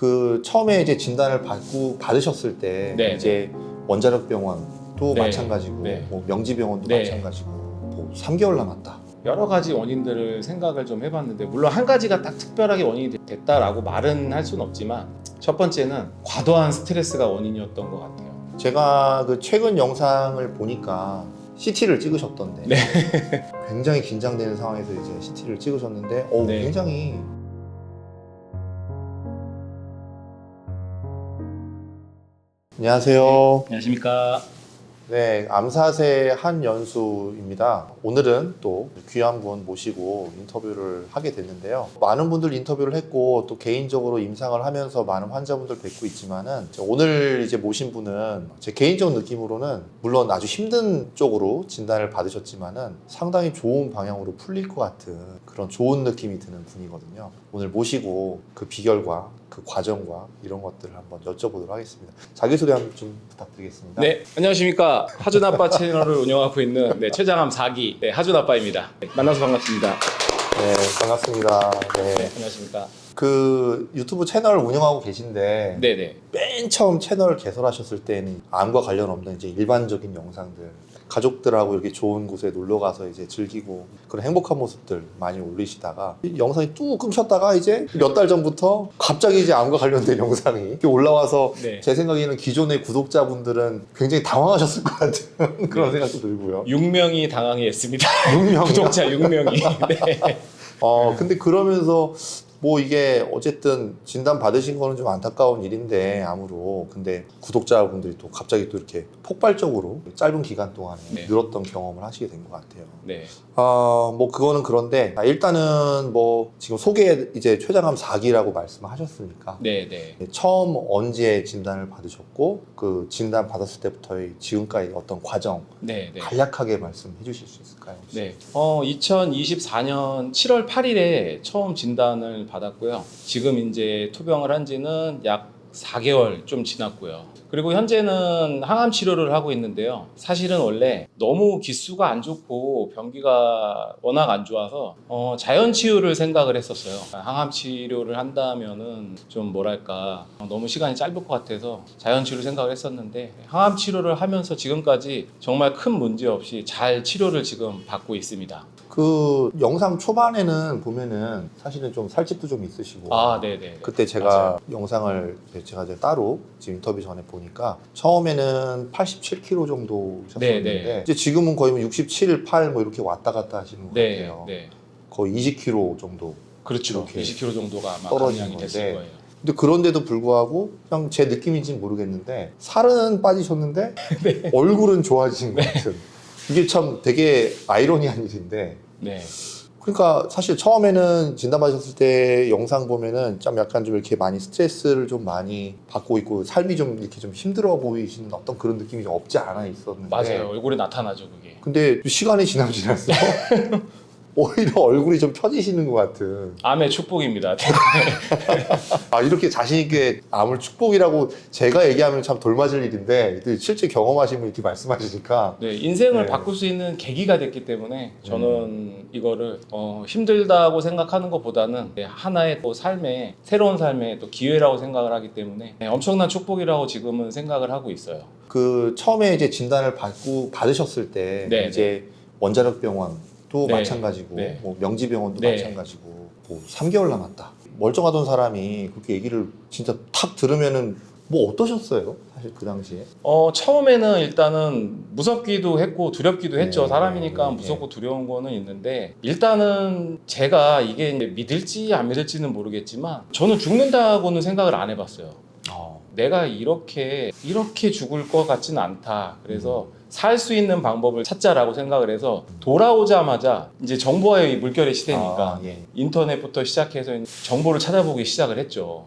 그 처음에 이제 진단을 받으셨을 때 네, 이제 원자력병원도 네, 마찬가지고 네. 뭐 명지병원도 네. 마찬가지고 뭐 3개월 남았다. 여러 가지 원인들을 생각을 좀 해봤는데, 물론 한 가지가 딱 특별하게 원인이 됐다라고 말은 할 수는 없지만, 첫 번째는 과도한 스트레스가 원인이었던 것 같아요. 제가 그 최근 영상을 보니까 CT를 찍으셨던데 네. 굉장히 긴장되는 상황에서 이제 CT를 찍으셨는데 네. 굉장히 안녕하세요. 안녕하십니까. 네, 암사세 한연수입니다. 오늘은 또 귀한 분 모시고 인터뷰를 하게 됐는데요. 많은 분들 인터뷰를 했고 또 개인적으로 임상을 하면서 많은 환자분들 뵙고 있지만은 오늘 이제 모신 분은 제 개인적 느낌으로는 물론 아주 힘든 쪽으로 진단을 받으셨지만은 상당히 좋은 방향으로 풀릴 것 같은 그런 좋은 느낌이 드는 분이거든요. 오늘 모시고 그 비결과 그 과정과 이런 것들을 한번 여쭤보도록 하겠습니다. 자기소개 한번 좀 부탁드리겠습니다. 네, 안녕하십니까. 하준아빠 채널을 운영하고 있는 최장암 4기 하준아빠입니다. 만나서 반갑습니다. 네, 반갑습니다. 네. 네, 안녕하십니까. 그 유튜브 채널을 운영하고 계신데 네네. 맨 처음 채널 개설하셨을 때는 암과 관련 없는 이제 일반적인 영상들 가족들하고 이렇게 좋은 곳에 놀러 가서 이제 즐기고 그런 행복한 모습들 많이 올리시다가 이 영상이 뚝 끊겼다가 이제 몇 달 전부터 갑자기 이제 암과 관련된 영상이 이렇게 올라와서 네. 제 생각에는 기존의 구독자분들은 굉장히 당황하셨을 것 같은 그런 생각도 들고요. 6명이 당황했습니다. 6명 구독자 6명이. 네. 근데 그러면서 뭐 이게 어쨌든 진단 받으신 거는 좀 안타까운 일인데 암으로 근데 구독자분들이 또 갑자기 또 이렇게 폭발적으로 짧은 기간 동안에 네. 늘었던 경험을 하시게 된 것 같아요. 네. 뭐 그거는 그런데 일단은 뭐 지금 소개 이제 췌장암 4기라고 말씀하셨으니까 네, 네. 처음 언제 진단을 받으셨고 그 진단 받았을 때부터의 지금까지 어떤 과정 네, 네. 간략하게 말씀해 주실 수 있을까요? 혹시? 네. 2024년 7월 8일에 처음 진단을 받았고요. 지금 이제 투병을 한 지는 약 4개월 좀 지났고요. 그리고 현재는 항암 치료를 하고 있는데요. 사실은 원래 너무 기수가 안 좋고 변기가 워낙 안 좋아서 자연 치유를 생각을 했었어요. 항암 치료를 한다면은 좀 뭐랄까 너무 시간이 짧을 것 같아서 자연 치유를 생각을 했었는데, 항암 치료를 하면서 지금까지 정말 큰 문제 없이 잘 치료를 지금 받고 있습니다. 그 영상 초반에는 보면은 사실은 좀 살집도 좀 있으시고 네네. 그때 제가 맞아요. 영상을 제가 이제 따로 지금 인터뷰 전에 보니까 처음에는 87kg 정도셨었는데 네. 이제 지금은 거의 67, 8 뭐 이렇게 왔다 갔다 하시는 것 네, 같아요. 네. 거의 20kg 정도. 그렇죠. 이렇게 20kg 정도가 아마 떨어진 감량이 됐을 건데. 거예요. 근데 그런데도 불구하고 그냥 제 느낌인지는 모르겠는데 살은 빠지셨는데 네. 얼굴은 좋아지신 것 같은 이게 참 되게 아이러니한 일인데 네. 그러니까 사실 처음에는 진단받으셨을 때 영상 보면은 좀 약간 좀 이렇게 많이 스트레스를 좀 많이 받고 있고 삶이 좀 이렇게 좀 힘들어 보이시는 어떤 그런 느낌이 좀 없지 않아 있었는데 맞아요. 얼굴에 나타나죠, 그게. 근데 시간이 지나서 오히려 얼굴이 좀 펴지시는 것 같은 암의 축복입니다. 이렇게 자신 있게 암을 축복이라고 제가 얘기하면 참 돌맞을 일인데 실제 경험하시면 이렇게 말씀하시니까 네, 인생을 네. 바꿀 수 있는 계기가 됐기 때문에 저는 이거를 힘들다고 생각하는 것보다는 하나의 또 삶의 새로운 삶의 또 기회라고 생각을 하기 때문에 엄청난 축복이라고 지금은 생각을 하고 있어요. 그 처음에 이제 진단을 받으셨을 때 네, 이제 원자력병원도 네, 마찬가지고 네. 뭐 명지병원도 네. 마찬가지고 뭐 3개월 남았다 멀쩡하던 사람이 그렇게 얘기를 진짜 탁 들으면은 뭐 어떠셨어요? 사실 그 당시에 처음에는 일단은 무섭기도 했고 두렵기도 했죠. 네, 사람이니까 네, 무섭고 두려운 거는 있는데, 일단은 제가 이게 이제 믿을지 안 믿을지는 모르겠지만 저는 죽는다고는 생각을 안 해봤어요. 내가 이렇게 죽을 것 같지는 않다. 그래서 살 수 있는 방법을 찾자라고 생각을 해서 돌아오자마자 이제 정보화의 물결의 시대니까 예. 인터넷부터 시작해서 정보를 찾아보기 시작을 했죠.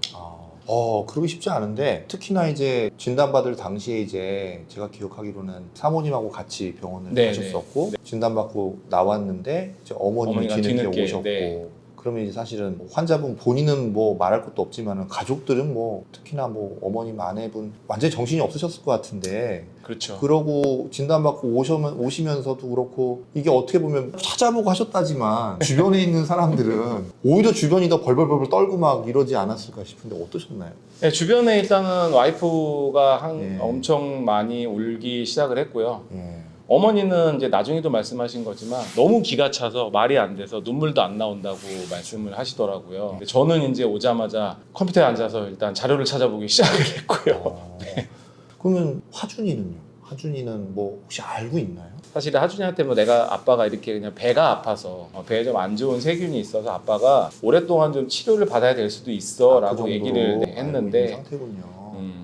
그러기 쉽지 않은데 특히나 이제 진단받을 당시에 이제 제가 기억하기로는 사모님하고 같이 병원을 네, 가셨었고 진단받고 나왔는데 이제 어머님이 어머니가 뒤늦게 뒤늦게, 오셨고 네. 그러면 이제 사실은 뭐 환자분 본인은 뭐 말할 것도 없지만 가족들은 뭐 특히나 뭐 어머님, 아내분 완전히 정신이 없으셨을 것 같은데 그렇죠. 그러고 진단받고 오시면서도 그렇고 이게 어떻게 보면 찾아보고 하셨다지만 주변에 있는 사람들은 오히려 주변이 더 벌벌벌 떨고 막 이러지 않았을까 싶은데 어떠셨나요? 네, 주변에 일단은 와이프가 예. 엄청 많이 울기 시작을 했고요. 예. 어머니는 이제 나중에도 말씀하신 거지만 너무 기가 차서 말이 안 돼서 눈물도 안 나온다고 말씀을 하시더라고요. 근데 저는 이제 오자마자 컴퓨터에 앉아서 일단 자료를 찾아보기 시작을 했고요. 그러면 화준이는요? 화준이는 뭐 혹시 알고 있나요? 사실 하준이한테 뭐 내가 아빠가 이렇게 그냥 배가 아파서 배에 좀 안 좋은 세균이 있어서 아빠가 오랫동안 좀 치료를 받아야 될 수도 있어 라고 그 얘기를 정도로 알고 했는데 있는 상태군요.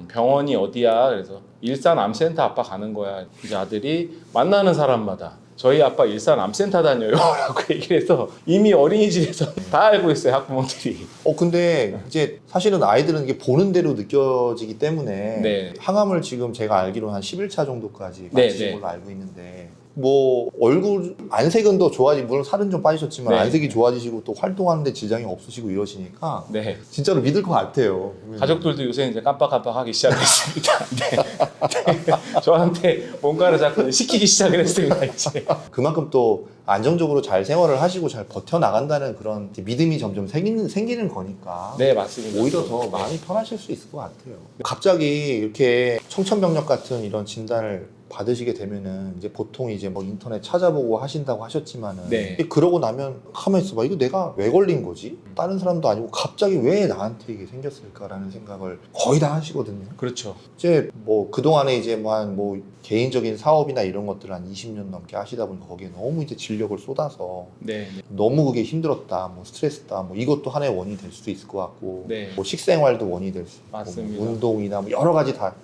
병원이 어디야? 그래서 일산 암센터 아빠 가는 거야. 이제 아들이 만나는 사람마다 저희 아빠 일산 암센터 다녀요 라고 얘기를 해서 이미 어린이집에서 다 알고 있어요, 학부모들이. 근데 이제 사실은 아이들은 이게 보는 대로 느껴지기 때문에 네. 항암을 지금 제가 알기로는 한 10일차 정도까지 네, 마치신 네. 걸로 알고 있는데 뭐 얼굴 안색은 더 좋아지 물론 살은 좀 빠지셨지만 네. 안색이 좋아지시고 또 활동하는데 지장이 없으시고 이러시니까 네. 진짜로 믿을 것 같아요. 가족들도 요새 이제 깜빡깜빡하기 시작했습니다. 네. 저한테 뭔가를 자꾸 시키기 시작을 했습니다, 이제. 그만큼 또 안정적으로 잘 생활을 하시고 잘 버텨나간다는 그런 믿음이 점점 생기는 거니까 네, 맞습니다. 오히려 더 마음이 편하실 수 있을 것 같아요. 갑자기 이렇게 청천벽력 같은 이런 진단을 받으시게 되면은 이제 보통 이제 뭐 인터넷 찾아보고 하신다고 하셨지만은 네. 그러고 나면 가만히 있어봐 이거 내가 왜 걸린 거지? 다른 사람도 아니고 갑자기 왜 나한테 이게 생겼을까라는 생각을 거의 다 하시거든요. 그렇죠. 이제 뭐 그동안에 이제 뭐 한 뭐 개인적인 사업이나 이런 것들을 한 20년 넘게 하시다 보니까 거기에 너무 이제 진력을 쏟아서 네. 너무 그게 힘들었다, 뭐 스트레스다, 뭐 이것도 하나의 원인이 될 수도 있을 것 같고, 네. 뭐 식생활도 원인이 될 수 있고, 맞습니다. 뭐 운동이나 뭐 여러 가지 다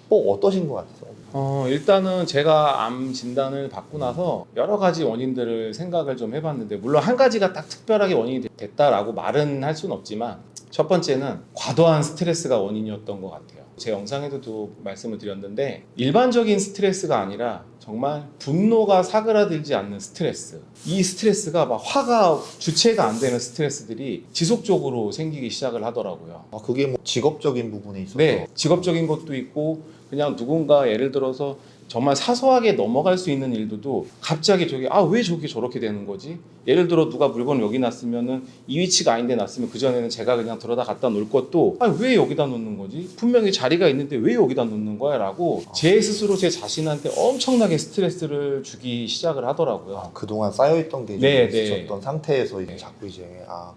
뭐 어떠신 것 같아요? 일단은 제가 암 진단을 받고 나서 여러 가지 원인들을 생각을 좀 해봤는데 물론 한 가지가 딱 특별하게 원인이 됐다라고 말은 할 수는 없지만 첫 번째는 과도한 스트레스가 원인이었던 것 같아요. 제 영상에서도 말씀을 드렸는데 일반적인 스트레스가 아니라 정말 분노가 사그라들지 않는 스트레스, 이 스트레스가 막 화가 주체가 안 되는 스트레스들이 지속적으로 생기기 시작을 하더라고요. 그게 뭐 직업적인 부분에 있어서 네, 직업적인 것도 있고 그냥 누군가 예를 들어서 정말 사소하게 넘어갈 수 있는 일도 갑자기 왜 저게 저렇게 되는 거지? 예를 들어 누가 물건을 여기 놨으면은 이 위치가 아닌데 놨으면 그전에는 제가 그냥 들어다 갖다 놓을 것도 왜 여기다 놓는 거지? 분명히 자리가 있는데 왜 여기다 놓는 거야? 라고 제 스스로 제 자신한테 엄청나게 스트레스를 주기 시작을 하더라고요. 그동안 쌓여있던 게 네, 있었던 상태에서 이제 네. 자꾸 이제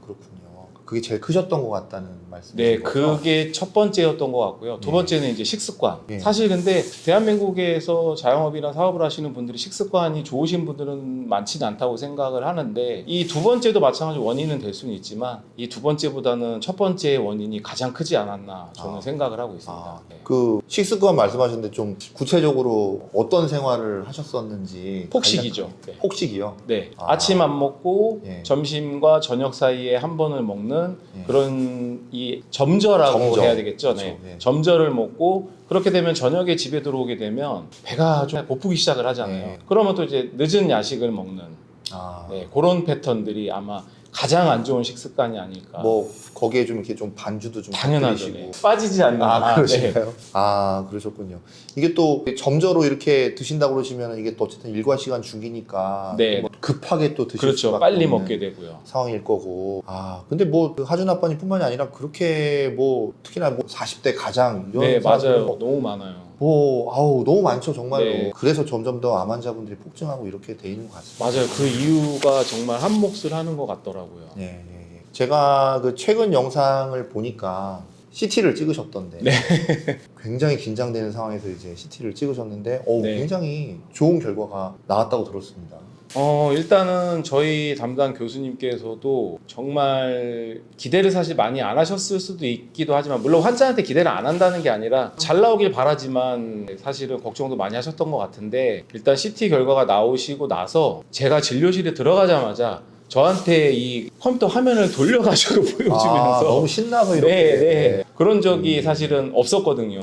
그렇군요. 그게 제일 크셨던 것 같다는 말씀이신 네, 거죠? 그게 첫 번째였던 것 같고요. 두 네. 번째는 이제 식습관. 네. 사실 근데 대한민국에서 자영업이나 사업을 하시는 분들이 식습관이 좋으신 분들은 많지는 않다고 생각을 하는데 이 두 번째도 마찬가지로 원인은 될 수는 있지만 이 두 번째보다는 첫 번째의 원인이 가장 크지 않았나 저는 생각을 하고 있습니다. 네. 그 식습관 말씀하셨는데 좀 구체적으로 어떤 생활을 하셨었는지 폭식이죠. 네. 폭식이요? 네. 아침 안 먹고 예. 점심과 저녁 사이에 한 번을 먹는 예. 그런 이 점저라고 점저. 해야 되겠죠. 네. 그렇죠. 예. 점저를 먹고 그렇게 되면 저녁에 집에 들어오게 되면 배가 좀 고프기 시작을 하잖아요. 예. 그러면 또 이제 늦은 야식을 먹는 네, 그런 패턴들이 아마 가장 안 좋은 식습관이 아닐까. 뭐 거기에 좀 이렇게 좀 반주도 좀 당연하죠. 곁들이시고. 네. 빠지지 않는. 그러신가요? 네. 그러셨군요. 이게 또 점저로 이렇게 드신다고 그러시면 이게 또 어쨌든 일과 시간 중이니까 네. 뭐 급하게 또 드실 그렇죠. 수밖에 빨리 없는 먹게 되고요. 상황일 거고. 근데 뭐 하준 아빠님뿐만이 아니라 그렇게 뭐 특히나 뭐 40대 가장 이런 네, 사람들은 맞아요. 너무 많아요. 너무 많죠 정말로. 네. 그래서 점점 더 암 환자분들이 폭증하고 이렇게 돼 있는 것 같습니다. 맞아요. 그 이유가 정말 한 몫을 하는 것 같더라고요. 예. 제가 그 최근 영상을 보니까 CT를 찍으셨던데 네. 굉장히 긴장되는 상황에서 이제 CT를 찍으셨는데 네. 굉장히 좋은 결과가 나왔다고 들었습니다. 일단은 저희 담당 교수님께서도 정말 기대를 사실 많이 안 하셨을 수도 있기도 하지만 물론 환자한테 기대를 안 한다는 게 아니라 잘 나오길 바라지만 사실은 걱정도 많이 하셨던 것 같은데 일단 CT 결과가 나오시고 나서 제가 진료실에 들어가자마자 저한테 이 컴퓨터 화면을 돌려가지고 보여주면서 너무 신나서 이렇게 네. 그런 적이 사실은 없었거든요.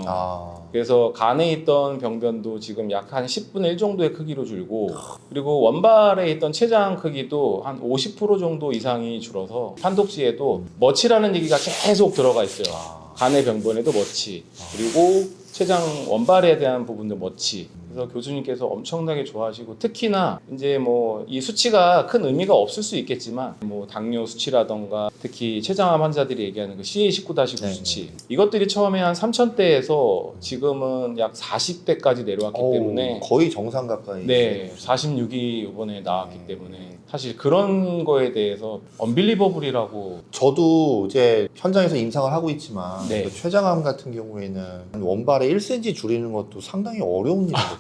그래서 간에 있던 병변도 지금 약 한 10분의 1 정도의 크기로 줄고, 그리고 원발에 있던 췌장 크기도 한 50% 정도 이상이 줄어서 판독지에도 머치라는 얘기가 계속 들어가 있어요. 간의 병변에도 머치, 그리고 췌장 원발에 대한 부분도 머치. 그래서 교수님께서 엄청나게 좋아하시고, 특히나 이제 뭐 이 수치가 큰 의미가 없을 수 있겠지만 뭐 당뇨 수치라던가 특히 췌장암 환자들이 얘기하는 그 CA19-9 네, 수치, 이것들이 처음에 한 3,000대에서 지금은 약 40대까지 내려왔기 때문에 거의 정상 가까이. 네, 46이 이번에 나왔기 네. 때문에 사실 그런 거에 대해서 언빌리버블이라고. 저도 이제 현장에서 임상을 하고 있지만 네. 그 췌장암 같은 경우에는 원발에 1cm 줄이는 것도 상당히 어려운 일이거든요.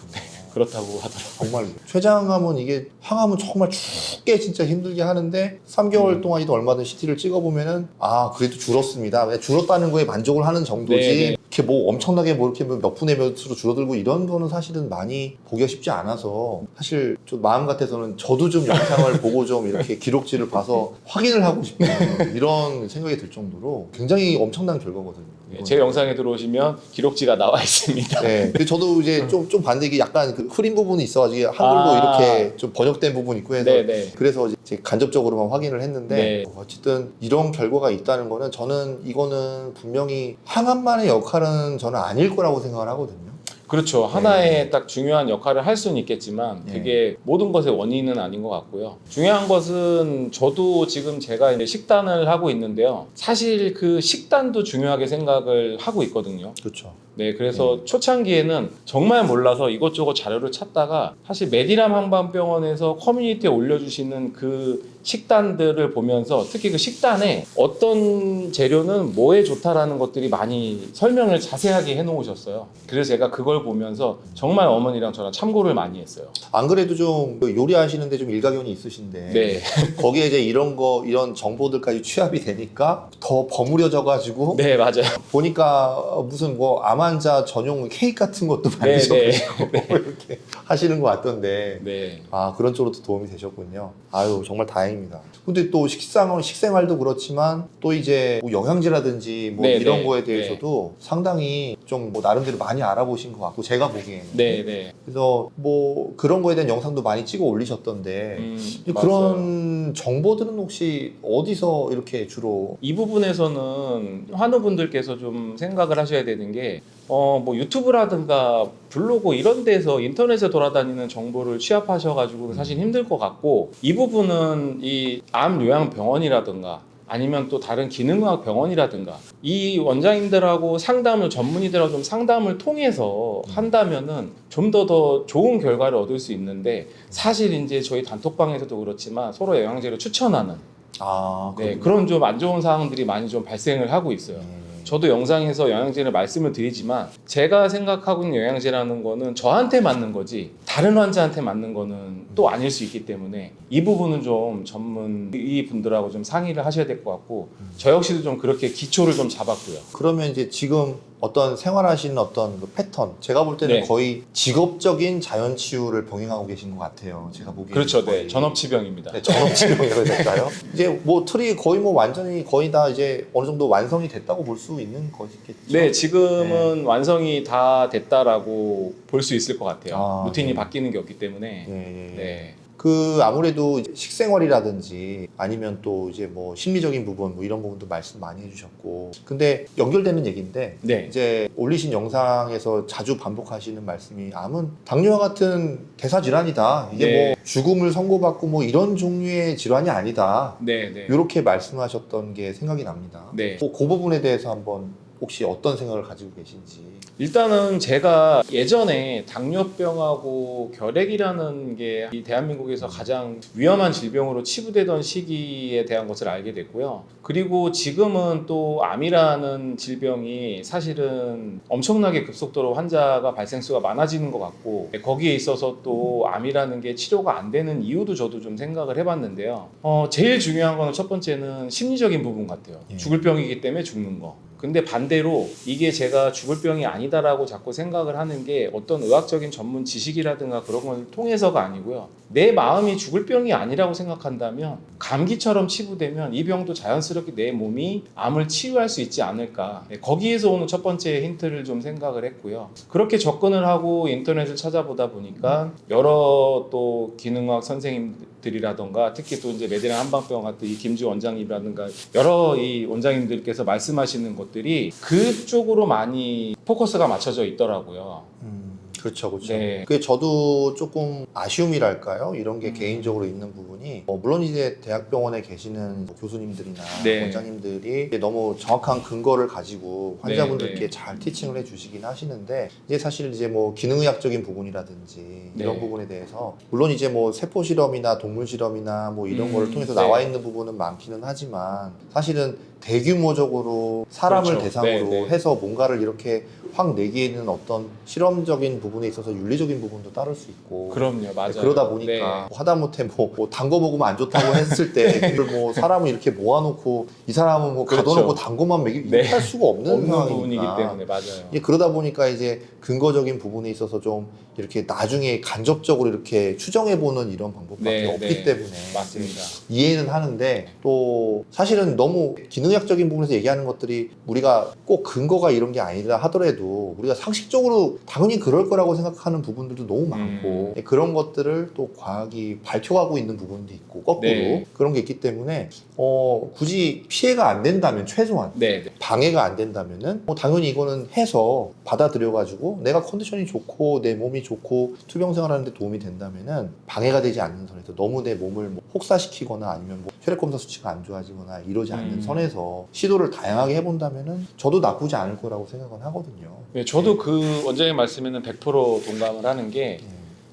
그렇다고 하더라고요. 정말 췌장암은 이게 항암은 정말 죽게 진짜 힘들게 하는데 3개월 동안이도 얼마든 CT를 찍어보면은 아 그래도 줄었습니다. 그냥 줄었다는 거에 만족을 하는 정도지. 네네. 이렇게 뭐 엄청나게 뭐 이렇게 몇 분의 몇으로 줄어들고 이런 거는 사실은 많이 보기가 쉽지 않아서 사실 좀 마음 같아서는 저도 좀 영상을 보고 좀 이렇게 기록지를 봐서 확인을 하고 싶은 이런 생각이 들 정도로 굉장히 엄청난 결과거든요. 네, 제 영상에 들어오시면 기록지가 나와 있습니다. 네. 근데 저도 이제 좀 반대 이게 약간 그 흐린 부분이 있어가지고 한글로 이렇게 좀 번역된 부분이 있고 해서 네네. 그래서 이제 간접적으로만 확인을 했는데 네. 어쨌든 이런 결과가 있다는 거는 저는 이거는 분명히 항암만의 역할은 저는 아닐 거라고 생각을 하거든요. 그렇죠. 하나의 딱 중요한 역할을 할 수는 있겠지만 네. 그게 모든 것의 원인은 아닌 것 같고요. 중요한 것은 저도 지금 제가 이제 식단을 하고 있는데요. 사실 그 식단도 중요하게 생각을 하고 있거든요. 그렇죠. 네, 그래서 초창기에는 정말 몰라서 이것저것 자료를 찾다가 사실 메디람 한방병원에서 커뮤니티에 올려주시는 그 식단들을 보면서 특히 그 식단에 어떤 재료는 뭐에 좋다라는 것들이 많이 설명을 자세하게 해놓으셨어요. 그래서 제가 그걸 보면서 정말 어머니랑 저랑 참고를 많이 했어요. 안 그래도 좀 요리하시는데 좀 일가견이 있으신데 네, 거기에 이제 이런 정보들까지 취합이 되니까 더 버무려져가지고 네 맞아요. 보니까 무슨 뭐 암 환자 전용 케이크 같은 것도 네, 만드셔가지고 이렇게 하시는 것 같던데 네. 아 그런 쪽으로도 도움이 되셨군요. 아유 정말 다행입니다. 근데 또 식생활도 그렇지만 또 이제 뭐 영양제라든지 뭐 네, 이런 네, 거에 대해서도 상당히 좀 뭐 나름대로 많이 알아보신 것 같고 제가 보기에는 네, 네. 그래서 뭐 그런 거에 대한 영상도 많이 찍어 올리셨던데 맞아요. 그런 정보들은 혹시 어디서 이렇게 주로 이 부분에서는 환우분들께서 좀 생각을 하셔야 되는 게, 뭐 유튜브라든가 블로그 이런 데서 인터넷에 돌아다니는 정보를 취합하셔가지고 사실 힘들 것 같고, 이 부분은 이 암 요양병원이라든가 아니면 또 다른 기능의학 병원이라든가 이 원장님들하고 상담을 전문의들하고 좀 상담을 통해서 한다면은 좀 더 좋은 결과를 얻을 수 있는데, 사실 이제 저희 단톡방에서도 그렇지만 서로 영양제를 추천하는 네, 그런 좀 안 좋은 상황들이 많이 좀 발생을 하고 있어요. 저도 영상에서 영양제를 말씀을 드리지만 제가 생각하고 있는 영양제라는 거는 저한테 맞는 거지 다른 환자한테 맞는 거는 또 아닐 수 있기 때문에 이 부분은 좀 전문의 분들하고 좀 상의를 하셔야 될 것 같고, 저 역시도 좀 그렇게 기초를 좀 잡았고요. 그러면 이제 지금 어떤 생활하시는 어떤 그 패턴 제가 볼 때는 네. 거의 직업적인 자연치유를 병행하고 계신 것 같아요. 제가 보기에는 그렇죠, 거의. 네, 전업치병입니다. 네, 전업치료라고 해야 될까요? 이제 뭐 틀이 거의 뭐 완전히 거의 다 이제 어느 정도 완성이 됐다고 볼 수 있는 것이겠죠. 네, 지금은 완성이 다 됐다라고 볼 수 있을 것 같아요. 아, 루틴이 네. 바뀌는 게 없기 때문에. 네. 네. 그 아무래도 이제 식생활이라든지 아니면 또 이제 뭐 심리적인 부분 뭐 이런 부분도 말씀 많이 해주셨고 근데 연결되는 얘기인데 네. 이제 올리신 영상에서 자주 반복하시는 말씀이 암은 당뇨와 같은 대사 질환이다. 이게 네. 뭐 죽음을 선고받고 뭐 이런 종류의 질환이 아니다. 네, 네. 이렇게 말씀하셨던 게 생각이 납니다. 네. 그 부분에 대해서 한번 혹시 어떤 생각을 가지고 계신지. 일단은 제가 예전에 당뇨병하고 결핵이라는 게 이 대한민국에서 가장 위험한 질병으로 치부되던 시기에 대한 것을 알게 됐고요. 그리고 지금은 또 암이라는 질병이 사실은 엄청나게 급속도로 환자가 발생수가 많아지는 것 같고, 거기에 있어서 또 암이라는 게 치료가 안 되는 이유도 저도 좀 생각을 해봤는데요. 제일 중요한 거는 첫 번째는 심리적인 부분 같아요. 예. 죽을 병이기 때문에 죽는 거. 근데 반대로 이게 제가 죽을 병이 아니다라고 자꾸 생각을 하는 게 어떤 의학적인 전문 지식이라든가 그런 걸 통해서가 아니고요. 내 마음이 죽을 병이 아니라고 생각한다면 감기처럼 치부되면 이 병도 자연스럽게 내 몸이 암을 치유할 수 있지 않을까. 거기에서 오는 첫 번째 힌트를 좀 생각을 했고요. 그렇게 접근을 하고 인터넷을 찾아보다 보니까 여러 또 기능학 선생님들이라던가 특히 또 이제 메디나 한방병원 같은 이 김주 원장님이라든가 여러 이 원장님들께서 말씀하시는 것들이 그쪽으로 많이 포커스가 맞춰져 있더라고요. 그렇죠, 그렇죠. 네. 그게 저도 조금 아쉬움이랄까요? 이런 게 개인적으로 있는 부분이 물론 이제 대학병원에 계시는 교수님들이나 네. 원장님들이 너무 정확한 근거를 가지고 환자분들께 네. 잘 티칭을 해주시긴 하시는데 이제 사실 이제 뭐 기능의학적인 부분이라든지 이런 네. 부분에 대해서 물론 이제 뭐 세포 실험이나 동물 실험이나 뭐 이런 거를 통해서 네. 나와 있는 부분은 많기는 하지만 사실은 대규모적으로 사람을 그렇죠. 대상으로 네, 네. 해서 뭔가를 이렇게 확 내기에는 어떤 실험적인 부분에 있어서 윤리적인 부분도 따를 수 있고 그럼요, 맞아요. 그러다 보니까 네. 뭐 하다못해 뭐 담궈 먹으면 안 좋다고 했을 때 그걸 뭐 사람을 이렇게 모아놓고 이 사람은 뭐 그렇죠. 가둬놓고 담궈만 먹이고 네. 할 수가 없는 없는 상황이니까 부분이기 때문에 맞아요. 이제 그러다 보니까 이제 근거적인 부분에 있어서 좀 이렇게 나중에 간접적으로 이렇게 추정해보는 이런 방법밖에 네, 없기 네. 때문에 맞습니다. 이해는 하는데 또 사실은 너무 기능학적인 부분에서 얘기하는 것들이 우리가 꼭 근거가 이런 게 아니라 하더라도 우리가 상식적으로 당연히 그럴 거라고 생각하는 부분들도 너무 많고 그런 것들을 또 과학이 밝혀가고 있는 부분도 있고 거꾸로 네. 그런 게 있기 때문에 굳이 피해가 안 된다면 최소한 네, 네. 방해가 안 된다면은 당연히 이거는 해서 받아들여가지고 내가 컨디션이 좋고 내 몸이 좋고 투병 생활하는데 도움이 된다면은 방해가 되지 않는 선에서 너무 내 몸을 뭐 혹사시키거나 아니면 뭐 혈액 검사 수치가 안 좋아지거나 이러지 않는 선에서 시도를 다양하게 해본다면은 저도 나쁘지 않을 거라고 생각은 하거든요. 네, 저도 그 원장님 말씀에는 100% 동감을 하는 게 네.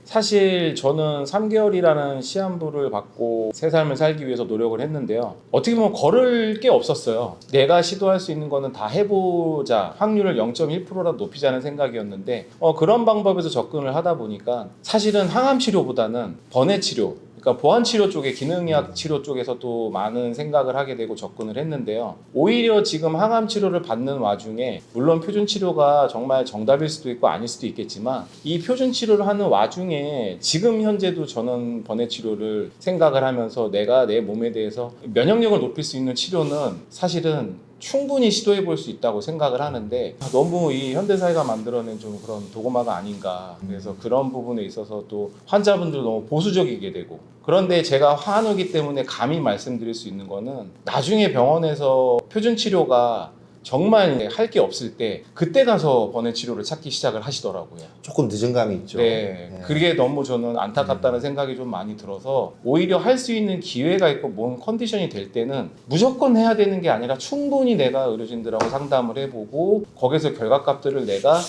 사실 저는 3개월이라는 시한부를 받고 새 삶을 살기 위해서 노력을 했는데요. 어떻게 보면 걸을 게 없었어요. 내가 시도할 수 있는 거는 다 해보자. 확률을 0.1%라도 높이자는 생각이었는데 그런 방법에서 접근을 하다 보니까 사실은 항암 치료보다는 번외 치료, 그러니까 보완 치료 쪽에 기능의학 치료 쪽에서 또 많은 생각을 하게 되고 접근을 했는데요. 오히려 지금 항암 치료를 받는 와중에 물론 표준 치료가 정말 정답일 수도 있고 아닐 수도 있겠지만 이 표준 치료를 하는 와중에 지금 현재도 저는 번외 치료를 생각을 하면서 내가 내 몸에 대해서 면역력을 높일 수 있는 치료는 사실은 충분히 시도해 볼 수 있다고 생각을 하는데 너무 이 현대사회가 만들어낸 좀 그런 도구마가 아닌가. 그래서 그런 부분에 있어서 또 환자분들 너무 보수적이게 되고 그런데 제가 환우기 때문에 감히 말씀드릴 수 있는 거는 나중에 병원에서 표준 치료가 정말 할 게 없을 때 그때 가서 번외 치료를 찾기 시작을 하시더라고요. 조금 늦은 감이 있죠. 네, 그게 너무 저는 안타깝다는 생각이 좀 많이 들어서 오히려 할 수 있는 기회가 있고 몸 컨디션이 될 때는 무조건 해야 되는 게 아니라 충분히 내가 의료진들하고 상담을 해보고 거기서 결과값들을 내가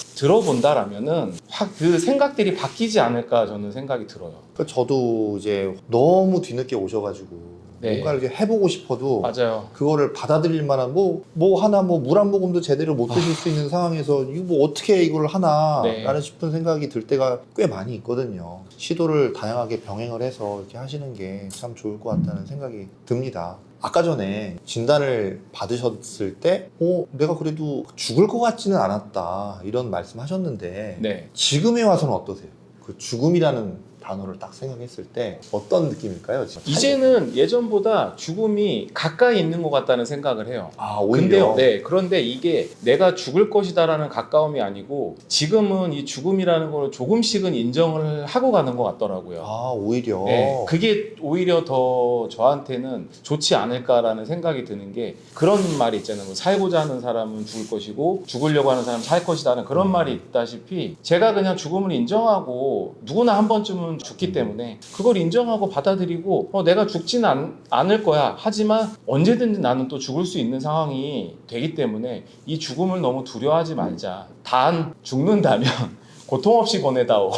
들어본다라면은 확 그 생각들이 바뀌지 않을까 저는 생각이 들어요. 저도 이제 너무 뒤늦게 오셔가지고 네. 뭔가 이렇게 해보고 싶어도 맞아요. 그거를 받아들일 만한 뭐 하나 뭐 물 한 모금도 제대로 못 드실 수 있는 상황에서 이거 뭐 어떻게 이걸 하나 네. 라는 싶은 생각이 들 때가 꽤 많이 있거든요. 시도를 다양하게 병행을 해서 이렇게 하시는 게 참 좋을 것 같다는 생각이 듭니다. 아까 전에 진단을 받으셨을 때 내가 그래도 죽을 것 같지는 않았다 이런 말씀 하셨는데 네. 지금에 와서는 어떠세요? 그 죽음이라는 단어를 딱 생각했을 때 어떤 느낌일까요? 지금? 이제는 예전보다 죽음이 가까이 있는 것 같다는 생각을 해요. 오히려 근데요, 네, 그런데 이게 내가 죽을 것이다라는 가까움이 아니고 지금은 이 죽음이라는 걸 조금씩은 인정을 하고 가는 것 같더라고요. 오히려 네, 그게 오히려 더 저한테는 좋지 않을까라는 생각이 드는 게 그런 말이 있잖아요. 뭐 살고자 하는 사람은 죽을 것이고 죽으려고 하는 사람은 살 것이다는 그런 말이 있다시피 제가 그냥 죽음을 인정하고 누구나 한 번쯤은 죽기 때문에 그걸 인정하고 받아들이고 내가 죽지는 않을 거야. 하지만 언제든지 나는 또 죽을 수 있는 상황이 되기 때문에 이 죽음을 너무 두려워하지 말자. 단 죽는다면 고통 없이 보내다오.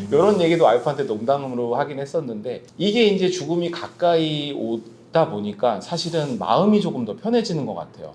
이런 얘기도 와이프한테 농담으로 하긴 했었는데 이게 이제 죽음이 가까이 오다 보니까 사실은 마음이 조금 더 편해지는 것 같아요.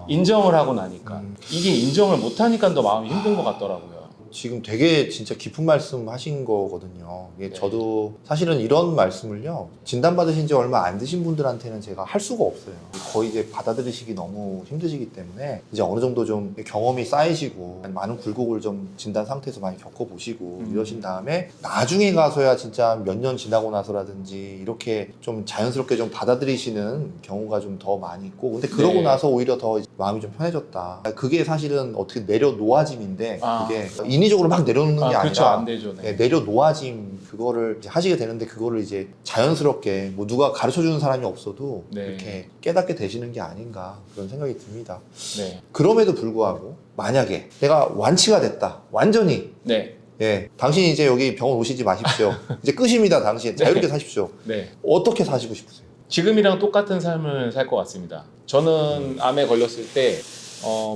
인정을 하고 나니까. 이게 인정을 못 하니까 더 마음이 힘든 것 같더라고요. 지금 되게 진짜 깊은 말씀 하신 거거든요. 이게 네. 저도 사실은 이런 말씀을요, 진단받으신 지 얼마 안 되신 분들한테는 제가 할 수가 없어요. 거의 이제 받아들이시기 너무 힘드시기 때문에 이제 어느 정도 좀 경험이 쌓이시고 많은 굴곡을 좀 진단 상태에서 많이 겪어보시고 이러신 다음에 나중에 가서야 진짜 몇 년 지나고 나서라든지 이렇게 좀 자연스럽게 좀 받아들이시는 경우가 좀 더 많이 있고, 근데 그러고 네. 나서 오히려 더 마음이 좀 편해졌다. 그게 사실은 어떻게 내려놓아짐인데, 그게 인위적으로 막 내려놓는 게 그렇죠. 아니라 안 되죠. 네. 내려놓아짐, 그거를 이제 하시게 되는데, 그거를 이제 자연스럽게 뭐 누가 가르쳐 주는 사람이 없어도 네. 이렇게 깨닫게 되시는 게 아닌가 그런 생각이 듭니다. 네. 그럼에도 불구하고 만약에 내가 완치가 됐다, 완전히, 네. 예, 당신 이제 여기 병원 오시지 마십시오. 이제 끝입니다. 당신 자유롭게 사십시오. 네. 어떻게 사시고 싶으세요? 지금이랑 똑같은 삶을 살 것 같습니다. 저는 암에 걸렸을 때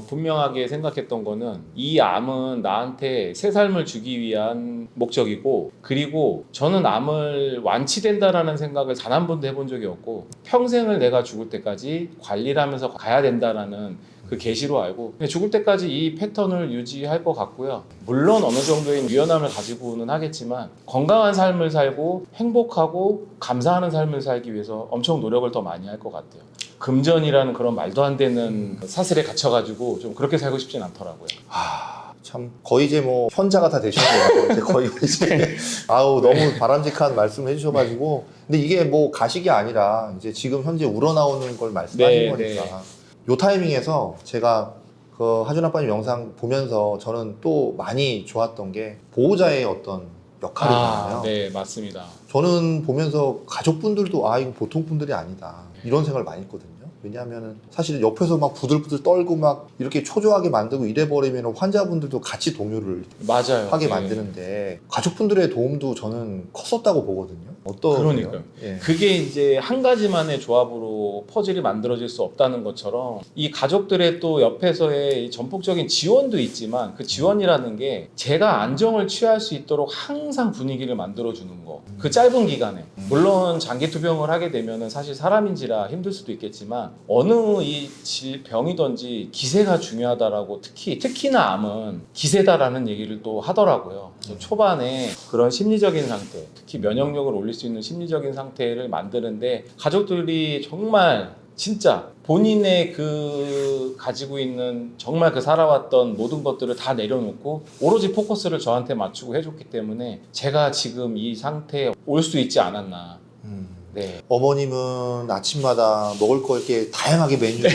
분명하게 생각했던 거는 이 암은 나한테 새 삶을 주기 위한 목적이고, 그리고 저는 암을 완치된다라는 생각을 단 한 번도 해본 적이 없고, 평생을 내가 죽을 때까지 관리를 하면서 가야 된다라는 그 계시로 알고 죽을 때까지 이 패턴을 유지할 것 같고요. 물론 어느 정도의 유연함을 가지고는 하겠지만 건강한 삶을 살고 행복하고 감사하는 삶을 살기 위해서 엄청 노력을 더 많이 할 것 같아요. 금전이라는 그런 말도 안 되는 사슬에 갇혀가지고 좀 그렇게 살고 싶진 않더라고요. 참 거의 이제 뭐 현자가 다 되시는 거예요. 이제 거의 이제 아우 너무 바람직한 말씀을 해주셔가지고, 근데 이게 뭐 가식이 아니라 이제 지금 현재 우러나오는 걸 말씀하신 거니까. 요 타이밍에서 제가 그 하준 아빠님 영상 보면서 저는 또 많이 좋았던 게 보호자의 어떤 역할이잖아요. 네, 맞습니다. 저는 보면서 가족분들도 이거 보통 분들이 아니다 이런 생각을 많이 했거든요. 왜냐하면 사실 옆에서 막 부들부들 떨고 막 이렇게 초조하게 만들고 이래버리면 환자분들도 같이 동요를 맞아요. 하게 네. 만드는데 가족분들의 도움도 저는 컸었다고 보거든요. 그러니까요. 예. 그게 이제 한 가지만의 조합으로 퍼즐이 만들어질 수 없다는 것처럼 이 가족들의 또 옆에서의 이 전폭적인 지원도 있지만, 그 지원이라는 게 제가 안정을 취할 수 있도록 항상 분위기를 만들어주는 거. 그 짧은 기간에. 물론 장기 투병을 하게 되면은 사실 사람인지라 힘들 수도 있겠지만, 어느 이 병이든지 기세가 중요하다라고, 특히나 암은 기세다라는 얘기를 또 하더라고요. 초반에 그런 심리적인 상태, 특히 면역력을 올릴 수 있는 심리적인 상태를 만드는데 가족들이 정말 진짜 본인의 그 가지고 있는 정말 그 살아왔던 모든 것들을 다 내려놓고 오로지 포커스를 저한테 맞추고 해줬기 때문에 제가 지금 이 상태에 올 수 있지 않았나. 네. 어머님은 아침마다 먹을 거 이렇게 다양하게 메뉴를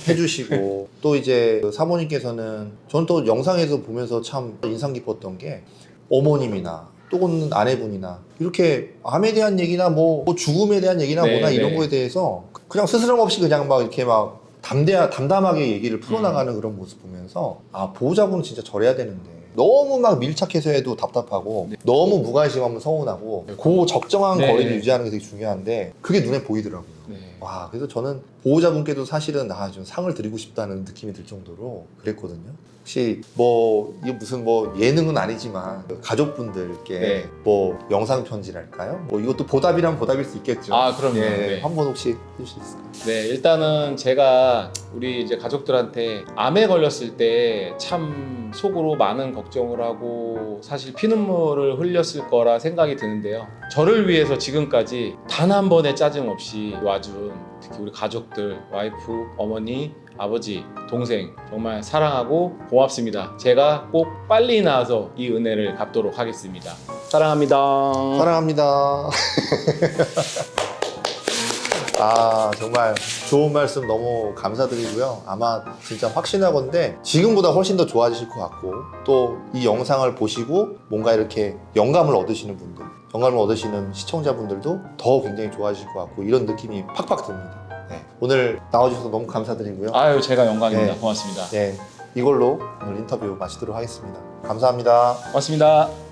해주시고, 또 이제 그 사모님께서는 저는 또 영상에서 보면서 참 인상 깊었던 게, 어머님이나 또는 아내분이나 이렇게 암에 대한 얘기나 뭐 죽음에 대한 얘기나 네, 뭐나 이런 네. 거에 대해서 그냥 스스럼 없이 그냥 막 이렇게 막 담담하게 얘기를 풀어나가는 그런 모습 보면서 보호자분은 진짜 저래야 되는데 너무 막 밀착해서 해도 답답하고 너무 무관심하면 서운하고, 그 적정한 네. 거리를 유지하는 게 되게 중요한데 그게 눈에 보이더라고요. 네. 와, 그래서 저는 보호자분께도 사실은 좀 상을 드리고 싶다는 느낌이 들 정도로 그랬거든요. 혹시 뭐 이게 무슨 뭐 예능은 아니지만 가족분들께 네. 뭐 영상 편지랄까요? 뭐 이것도 보답이란 보답일 수 있겠죠. 그럼요. 예, 네. 한번 혹시 해주실 수 있을까요? 네, 일단은 제가 우리 이제 가족들한테 암에 걸렸을 때 참 속으로 많은 걱정을 하고 사실 피눈물을 흘렸을 거라 생각이 드는데요. 저를 위해서 지금까지 단 한 번의 짜증 없이 와준 특히 우리 가족들, 와이프, 어머니, 아버지, 동생 정말 사랑하고 고맙습니다. 제가 꼭 빨리 나와서 이 은혜를 갚도록 하겠습니다. 사랑합니다. 사랑합니다. 정말 좋은 말씀 너무 감사드리고요. 아마 진짜 확신하건대 지금보다 훨씬 더 좋아지실 것 같고, 또 이 영상을 보시고 뭔가 이렇게 영감을 얻으시는 분들, 영감을 얻으시는 시청자분들도 더 굉장히 좋아지실 것 같고, 이런 느낌이 팍팍 듭니다. 네, 오늘 나와주셔서 너무 감사드리고요. 아유, 제가 영광입니다. 네. 고맙습니다. 네, 이걸로 오늘 인터뷰 마치도록 하겠습니다. 감사합니다. 고맙습니다.